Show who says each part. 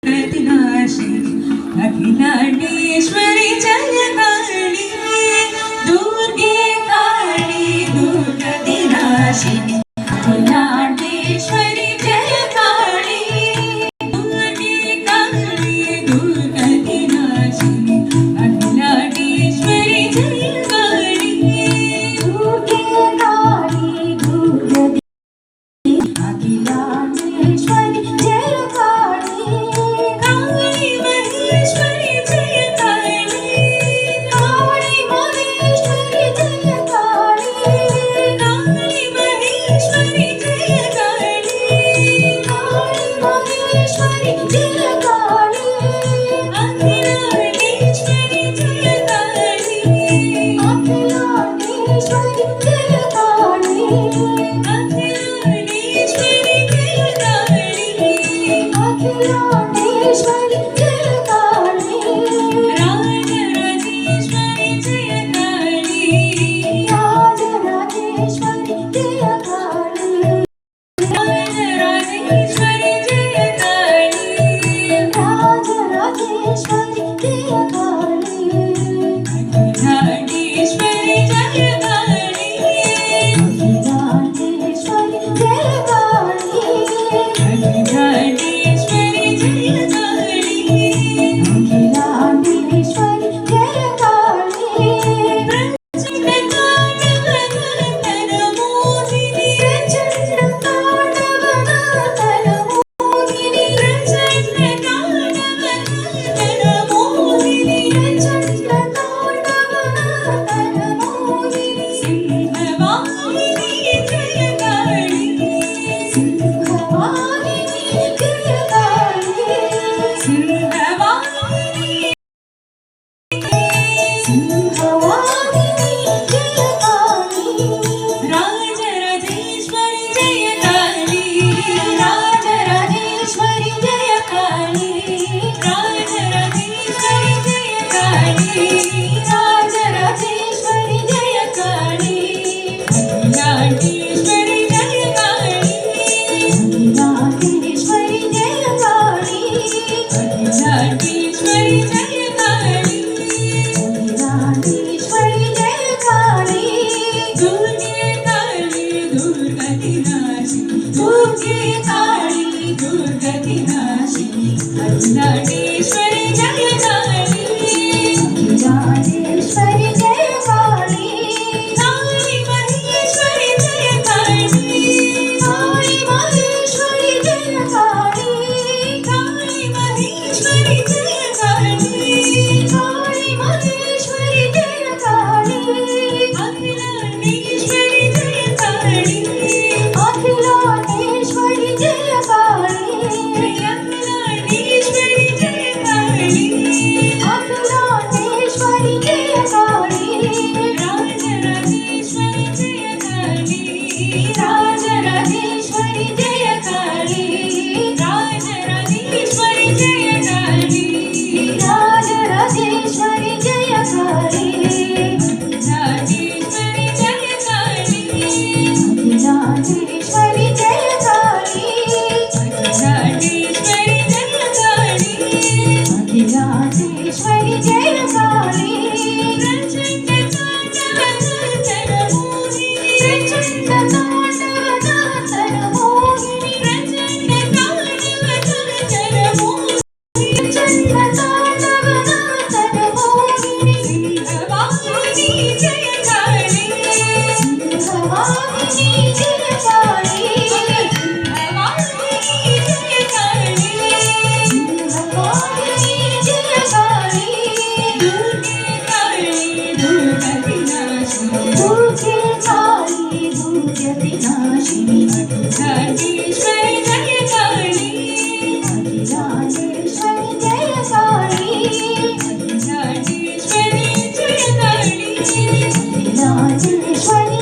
Speaker 1: प्रतिनाशिनी अखिलांडेश्वरी जयकाली दुर्गे काली दुर्गतिनाशिनी अखिलांडेश्वरी जयकाली दुर्गे काली दुर्गतिनाशिनी अखिलांडेश्वरी जयकाली दुर्गे काली दुर्गति अखिलांडेश्वरी जयकाली काली महेश्वरी जयकाली काली महेश्वरी जयकाली काली महेश्वरी जयकाली काली महेश्वरी जयकाली अखिलांडेश्वरी जयकाली अखिलांडेश्वरी जयकाली अखिलांडेश्वरी जयकाली अखिलांडेश्वरी जयकाली राजराजेश्वरी जयकाली राजराजेश्वरी जयकाली राजराजेश्वरी जयकाली राजराजेश्वरी जयकाली अखिलांडेश्वरी जयकाली अखिलांडेश्वरी जयकाली अखिलांडेश्वरी जयकाली अखिलांडेश्वरी जयकाली प्रचंडतांडवनर्तनमोहिनी प्रचंडतांडवनर्तनमोहिनी प्रचंडतांडवनर्तनमोहिनी प्रचंडतांडवनर्तनमोहिनी सिंहवाहिनी जयकाली सिंहवाहिनी जयकाली सिंहवाहिनी सिंहवाहिनी जयकाली राजराजेश्वरी जयकाली राजराजेश्वरी जयकाली राजराजेश्वरी जयकाली राजराजेश्वरी जयकाली अखिलांडेश्वरी जयकाली अखिलांडेश्वरी जयकाली अखिलांडेश्वरी जयकाली अखिलांडेश्वरी जयकाली दुर्गे काली दुर्गतिनाशिनी दुर्गे काली दुर्गतिनाशिनी अखिलांडेश्वरी जयकाली अखिलांडेश्वरी जयकाली काली महेश्वरी जयकाली काली महेश्वरी जयकाली काली महेश्वरी जयकाली काली महेश्वरी जयकाली अखिलांडेश्वरी जयकाली अखिलांडेश्वरी जयकाली अखिलांडेश्वरी जयकाली अखिलांडेश्वरी जयकाली राजराजेश्वरी जयकाली राजराजेश्वरी जयकाली राजराजेश्वरी जयकाली राजराजेश्वरी जयकाली राजेश्वरी जयकाली राजेश्वरी जयकाली राजेश्वरी जयकाली अखिलांडेश्वरी जयकाली प्रचंडतांडवनर्तनमोहिनी प्रचंडतांडवनर्तनमोहिनी प्रचंडतांडवनर्तनमोहिनी प्रचंडतांडवनर्तनमोहिनी सिंहवाहिनी जयकाली सिंहवाहिनी जयकाली सिंहवाहिनी जयकाली सिंहवाहिनी जयकाली दुर्गे काली दुर्गतिनाशिनी दुर्गे काली दुर्गतिनाशिनी अखिलांडेश्वरी जयकाली अखिलांडेश्वरी जयकाली अखिलांडेश्वरी जयकाली अखिलांडेश्वरी